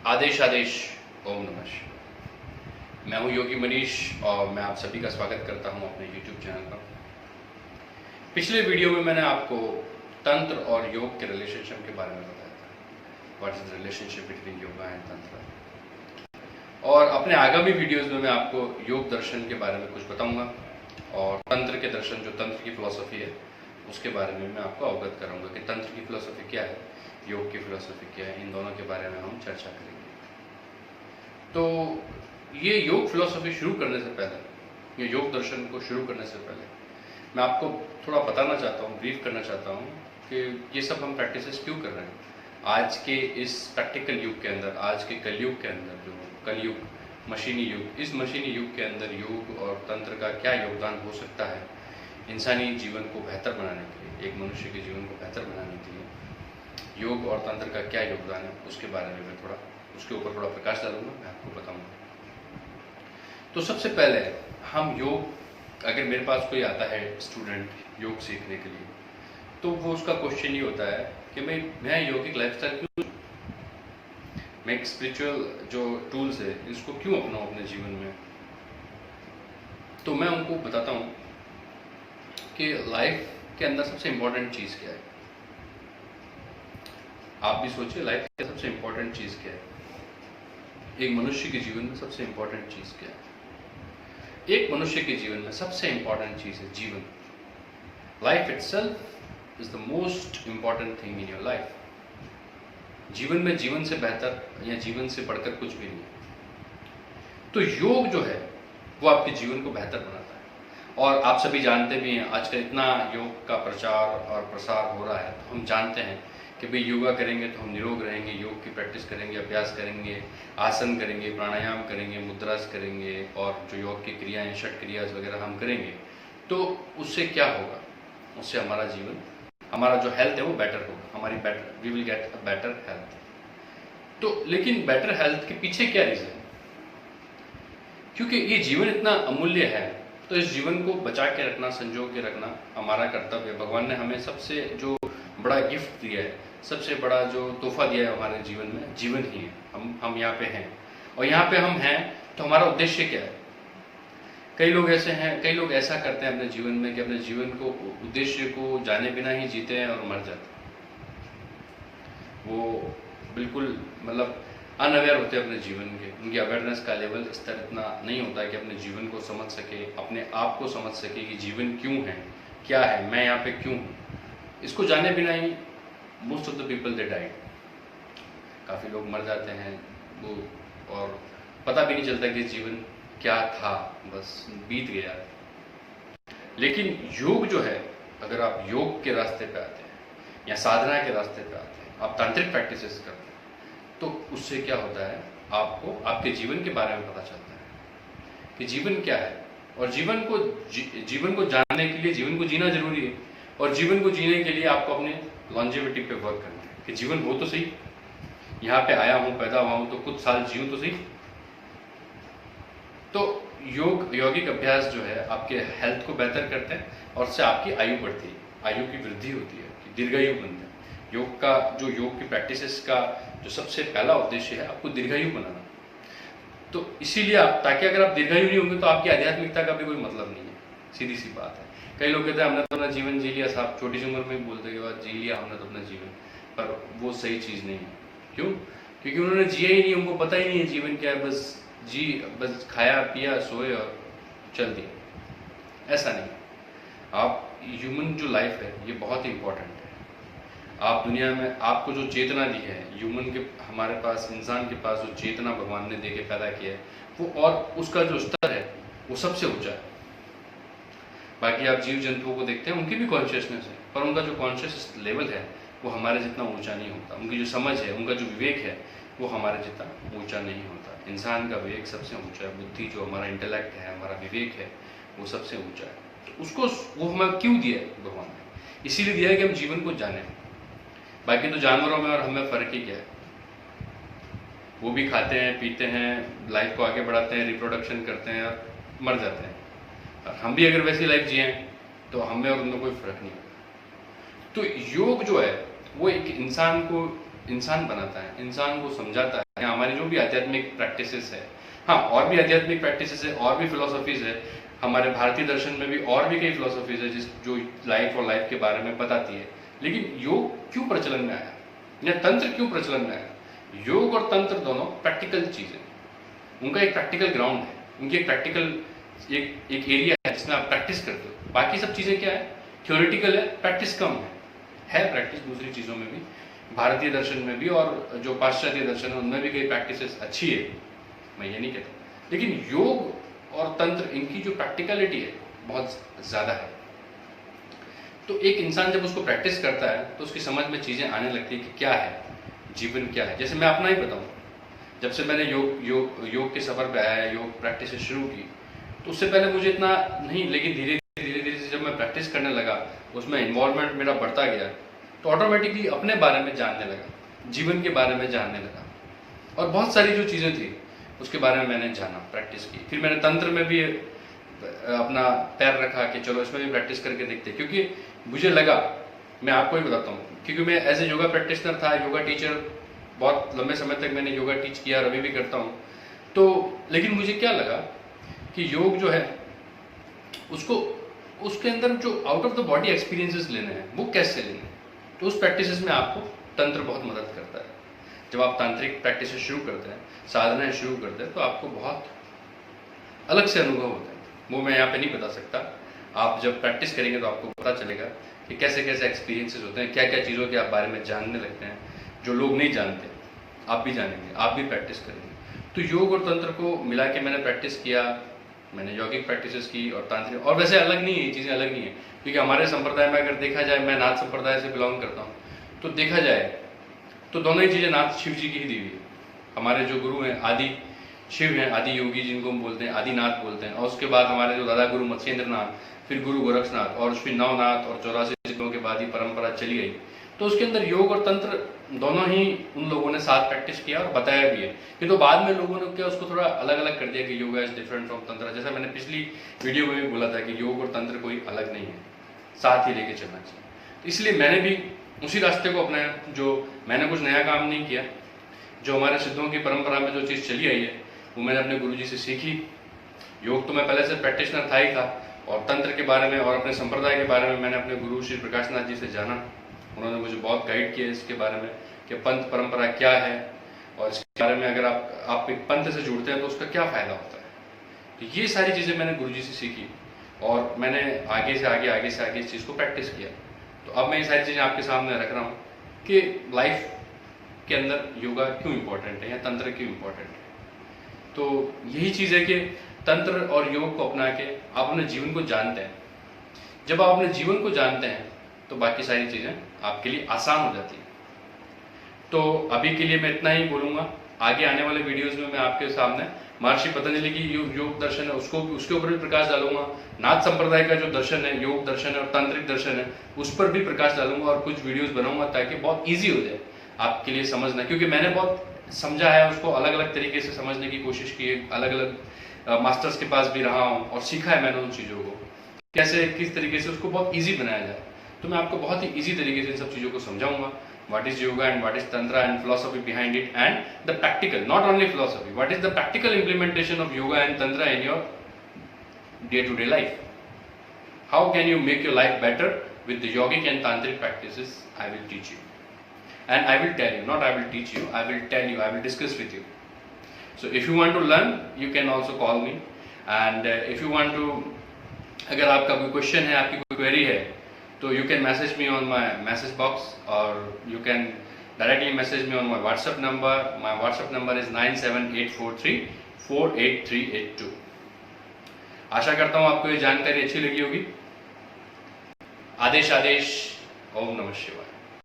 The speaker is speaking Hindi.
आदेश आदेश ओम नमः शिवाय। मैं हूं योगी मनीष और मैं आप सभी का स्वागत करता हूं अपने YouTube चैनल पर। पिछले वीडियो में मैंने आपको तंत्र और योग के रिलेशनशिप के बारे में बताया था। What is the relationship between yoga and तंत्र। और अपने आगामी वीडियोस में मैं आपको योग दर्शन के बारे में कुछ बताऊंगा और तंत्र के दर्शन, जो तंत्र की फिलॉसफी है, उसके बारे में मैं आपको अवगत कराऊंगा कि तंत्र की फिलॉसफी क्या है, योग की फिलॉसफी क्या है। इन दोनों के बारे में हम चर्चा करेंगे। तो ये योग फिलॉसफी शुरू करने से पहले, ये योग दर्शन को शुरू करने से पहले मैं आपको थोड़ा बताना चाहता हूँ, ब्रीफ करना चाहता हूँ कि ये सब हम प्रैक्टिसेस क्यों कर रहे हैं आज के इस प्रैक्टिकल युग के अंदर, आज के कलयुग के अंदर, जो कलयुग मशीनी युग, इस मशीनी युग के अंदर योग और तंत्र का क्या योगदान हो सकता है इंसानी जीवन को बेहतर बनाने के लिए, एक मनुष्य के जीवन को बेहतर बनाने के लिए योग और तंत्र का क्या योगदान है, उसके बारे में मैं उसके ऊपर थोड़ा प्रकाश डालूंगा, मैं आपको बताऊंगा। तो सबसे पहले हम योग, अगर मेरे पास कोई आता है स्टूडेंट योग सीखने के लिए, तो वो उसका क्वेश्चन ये होता है कि मैं यौगिक लाइफस्टाइल क्यों, मैं एक स्पिरिचुअल जो टूल्स है इसको क्यों अपनाऊं अपने जीवन में। तो मैं उनको बताता हूँ कि लाइफ के अंदर सबसे इम्पोर्टेंट चीज़ क्या है। आप भी सोचिए, लाइफ की सबसे इम्पोर्टेंट चीज़ क्या है, एक मनुष्य के जीवन में सबसे इम्पोर्टेंट चीज़ क्या है। एक मनुष्य के जीवन में सबसे इम्पोर्टेंट चीज़ है जीवन। Life itself is the most important thing in your life. जीवन में जीवन से बेहतर या जीवन से बढ़कर कुछ भी नहीं है। तो योग जो है वो आपके जीवन को बेहतर बनाता है। और आप सभी जानते भी हैं, आजकल इतना योग का प्रचार और प्रसार हो रहा है, तो हम जानते हैं कि भाई योगा करेंगे तो हम निरोग रहेंगे, योग की प्रैक्टिस करेंगे, अभ्यास करेंगे, आसन करेंगे, प्राणायाम करेंगे, मुद्रास करेंगे और जो योग की क्रियाएं, षट क्रियाज वगैरह हम करेंगे, तो उससे क्या होगा, उससे हमारा जीवन, हमारा जो हेल्थ है वो बेटर होगा, we will get a better health. तो लेकिन बेटर हेल्थ के पीछे क्या रीज़न है? क्योंकि ये जीवन इतना अमूल्य है, तो इस जीवन को बचा के रखना, संजो के रखना हमारा कर्तव्य है। भगवान ने हमें सबसे जो बड़ा गिफ्ट दिया है, सबसे बड़ा जो तोहफा दिया है हमारे जीवन में, जीवन ही है। हम यहाँ पे हैं, और यहाँ पे हम हैं तो हमारा उद्देश्य क्या है। कई लोग ऐसा करते हैं अपने जीवन में कि अपने जीवन को, उद्देश्य को जाने बिना ही जीते हैं और मर जाते हैं। वो बिल्कुल मतलब अनअवेयर होते हैं अपने जीवन के, उनकी अवेयरनेस का लेवल स्तर इतना नहीं होता है कि अपने जीवन को समझ सके, अपने आप को समझ सके कि जीवन क्यों है, क्या है, मैं यहाँ पे क्यों हूँ। इसको जाने बिना ही most of the people they died. काफ़ी लोग मर जाते हैं वो, और पता भी नहीं चलता कि जीवन क्या था, बस बीत गया। लेकिन योग जो है, अगर आप योग के रास्ते पे आते हैं या साधना के रास्ते पे आते हैं, आप तांत्रिक प्रैक्टिसेस करते हैं, तो उससे क्या होता है, आपको आपके जीवन के बारे में पता चलता है कि जीवन क्या है। और जीवन को जानने के लिए जीवन को जीना जरूरी है, और जीवन को जीने के लिए आपको अपने लॉन्जेविटी पे वर्क करना है कि जीवन हो तो सही, यहाँ पे आया हूँ, पैदा हुआ हूँ, तो कुछ साल जीऊँ तो सही। तो यौगिक अभ्यास जो है आपके हेल्थ को बेहतर करते हैं, और उससे आपकी आयु बढ़ती है, आयु की वृद्धि होती है, दीर्घायु बनते हैं। योग की प्रैक्टिसेस का जो सबसे पहला उद्देश्य है आपको दीर्घायु बनाना। तो इसीलिए ताकि अगर आप दीर्घायु नहीं होंगे तो आपकी आध्यात्मिकता का भी कोई मतलब नहीं है, सीधी सी बात है। कई लोग कहते हैं हमने तो अपना जीवन जी लिया, साहब छोटी सी उम्र में बोलते के बाद जी लिया हमने तो अपना जीवन, पर वो सही चीज़ नहीं है। क्यों? क्योंकि उन्होंने जिया ही नहीं, उनको पता ही नहीं है जीवन क्या है, बस खाया पिया सोए और चल दिया। ऐसा नहीं। आप ह्यूमन जो लाइफ है ये बहुत ही इंपॉर्टेंट है। आप दुनिया में, आपको जो चेतना दी है ह्यूमन के, हमारे पास, इंसान के पास जो चेतना भगवान ने दे के पैदा किया है वो, और उसका जो स्तर है वो सबसे ऊंचा है। बाकी आप जीव जंतुओं को देखते हैं, उनकी भी कॉन्शियसनेस है, पर उनका जो कॉन्शियस लेवल है वो हमारे जितना ऊंचा नहीं होता। उनकी जो समझ है, उनका जो विवेक है वो हमारे जितना ऊंचा नहीं होता। इंसान का विवेक सबसे ऊंचा है, बुद्धि जो हमारा इंटेलेक्ट है, हमारा विवेक है, वो सबसे ऊंचा है। तो उसको वो हमें क्यों दिया है भगवान ने? इसीलिए दिया है कि हम जीवन को जानें। बाकी तो जानवरों में और हमें फ़र्क ही क्या है, वो भी खाते हैं, पीते हैं, लाइफ को आगे बढ़ाते हैं, रिप्रोडक्शन करते हैं और मर जाते हैं। और हम भी अगर वैसी लाइफ जिए तो हमें और उनमें कोई फ़र्क नहीं होगा। तो योग जो है वो एक इंसान को इंसान बनाता है, इंसान को समझाता है। हमारी जो भी आध्यात्मिक प्रैक्टिसेस है, हाँ और भी आध्यात्मिक प्रैक्टिसेस है और भी फिलोसफीज है, हमारे भारतीय दर्शन में भी और भी कई फिलोसफीज है जो लाइफ और लाइफ के बारे में बताती है। लेकिन योग क्यों प्रचलन में आया या तंत्र क्यों प्रचलन में आया? योग और तंत्र दोनों प्रैक्टिकल चीज़ है, उनका एक प्रैक्टिकल ग्राउंड है, उनकी एक प्रैक्टिकल एक एरिया है जिसमें आप प्रैक्टिस करते हो। बाकी सब चीज़ें क्या है, थ्योरेटिकल है, प्रैक्टिस कम है प्रैक्टिस दूसरी चीज़ों में भी, भारतीय दर्शन में भी और जो पाश्चात्य दर्शन है उनमें भी कई प्रैक्टिसेस अच्छी है, मैं ये नहीं कहता। लेकिन योग और तंत्र इनकी जो प्रैक्टिकलिटी है बहुत ज़्यादा है। तो एक इंसान जब उसको प्रैक्टिस करता है तो उसकी समझ में चीज़ें आने लगती है कि क्या है जीवन, क्या है। जैसे मैं अपना ही बताऊँ, जब से मैंने योग के सफ़र पे आया, योग प्रैक्टिस शुरू की, तो उससे पहले मुझे इतना नहीं, लेकिन धीरे धीरे से जब मैं प्रैक्टिस करने लगा, उसमें इन्वॉल्वमेंट मेरा बढ़ता गया, तो ऑटोमेटिकली अपने बारे में जानने लगा, जीवन के बारे में जानने लगा, और बहुत सारी जो चीज़ें थी उसके बारे में मैंने जाना, प्रैक्टिस की। फिर मैंने तंत्र में भी अपना पैर रखा कि चलो इसमें भी प्रैक्टिस करके देखते, क्योंकि मुझे लगा, मैं आपको ही बताता हूँ, क्योंकि मैं एज ए योगा प्रैक्टिशनर था, योगा टीचर, बहुत लंबे समय तक मैंने योगा टीच किया और अभी भी करता हूँ। तो लेकिन मुझे क्या लगा कि योग जो है उसके अंदर जो out of the body experiences लेने हैं वो कैसे लेने हैं, तो उस प्रैक्टिसेस में आपको तंत्र बहुत मदद करता है। जब आप तांत्रिक प्रैक्टिस शुरू करते हैं, साधनाएं शुरू करते हैं, तो आपको बहुत अलग से अनुभव होता है, वो मैं यहाँ पे नहीं बता सकता। आप जब प्रैक्टिस करेंगे तो आपको पता चलेगा कि कैसे कैसे एक्सपीरियंसेस होते हैं, क्या क्या चीज़ों के आप बारे में जानने लगते हैं जो लोग नहीं जानते, आप भी जानेंगे, आप भी प्रैक्टिस करेंगे। तो योग और तंत्र को मिला के मैंने प्रैक्टिस किया, मैंने यौगिक प्रैक्टिसेस की और तांत्रिक, और वैसे अलग नहीं है, ये चीज़ें अलग नहीं है, क्योंकि हमारे संप्रदाय में अगर देखा जाए, मैं नाथ संप्रदाय से बिलोंग करता हूँ, तो देखा जाए तो दोनों ही चीज़ें नाथ शिव जी की ही दी हुई है। हमारे जो गुरु हैं आदि शिव हैं, आदि योगी जिनको हम बोलते हैं, आदिनाथ बोलते हैं, और उसके बाद हमारे जो दादा गुरु मत्स्येंद्र नाथ, फिर गुरु गोरक्षनाथ, और फिर नवनाथ, और 84 सिद्धों के बाद ही परंपरा चली गई। तो उसके अंदर योग और तंत्र दोनों ही उन लोगों ने साथ प्रैक्टिस किया और बताया भी है। कि तो बाद में लोगों ने क्या उसको थोड़ा अलग अलग कर दिया कि योगा इज डिफरेंट फ्रॉम तंत्र। जैसा मैंने पिछली वीडियो में भी बोला था कि योग और तंत्र कोई अलग नहीं है, साथ ही लेके चलना चाहिए। तो इसलिए मैंने भी उसी रास्ते को अपनाया, जो मैंने कुछ नया काम नहीं किया, जो हमारे सिद्धों की परंपरा में जो चीज़ चली आई है वो मैंने अपने गुरुजी से सीखी। योग तो मैं पहले से प्रैक्टिशनर था ही था, और तंत्र के बारे में और अपने संप्रदाय के बारे में मैंने अपने गुरु श्री प्रकाश नाथ जी से जाना। उन्होंने मुझे बहुत गाइड किया इसके बारे में कि पंथ परंपरा क्या है, और इसके बारे में अगर आप एक पंथ से जुड़ते हैं तो उसका क्या फ़ायदा होता है। तो ये सारी चीज़ें मैंने गुरुजी से सीखी, और मैंने आगे से आगे इस चीज़ को प्रैक्टिस किया। तो अब मैं ये सारी चीज़ें आपके सामने रख रहा हूँ कि लाइफ के अंदर योगा क्यों इम्पोर्टेंट है या तंत्र क्यों इम्पोर्टेंट है। तो यही चीज़ है कि तंत्र और योग को अपना के आप अपने जीवन को जानते हैं। जब आप अपने जीवन को जानते हैं तो बाकी सारी चीज़ें आपके लिए आसान हो जाती हैं। तो अभी के लिए मैं इतना ही बोलूँगा। आगे आने वाले वीडियोस में मैं आपके सामने महर्षि पतंजलि की योग दर्शन है उसके ऊपर भी प्रकाश डालूंगा। नाथ संप्रदाय का जो दर्शन है, योग दर्शन है और तांत्रिक दर्शन है, उस पर भी प्रकाश डालूंगा और कुछ वीडियोस बनाऊंगा ताकि बहुत ईजी हो जाए आपके लिए समझना। क्योंकि मैंने बहुत समझा है, उसको अलग अलग तरीके से समझने की कोशिश की है, अलग अलग मास्टर्स के पास भी रहा हूँ और सीखा है मैंने उन चीज़ों को, कैसे किस तरीके से उसको बहुत ईजी बनाया जाए। तो मैं आपको बहुत ही ईजी तरीके से इन सब चीज़ों को समझाऊंगा। What is yoga and what is tantra and philosophy behind it, and the practical, not only philosophy, what is the practical implementation of yoga and tantra in your day-to-day life. How can you make your life better with the yogic and tantric practices? I will teach you, and I will tell you, not I will teach you, I will tell you, I will discuss with you. So if you want to learn, you can also call me, and if you want to, अगर आपका कोई क्वेश्चन है, आपकी कोई क्वेरी है, तो you can message me on my message box, or you can directly message me on my WhatsApp number. My WhatsApp number is 9784348382. आशा करता हूँ आपको ये जानकारी अच्छी लगी होगी। आदेश, ओम नमः शिवाय।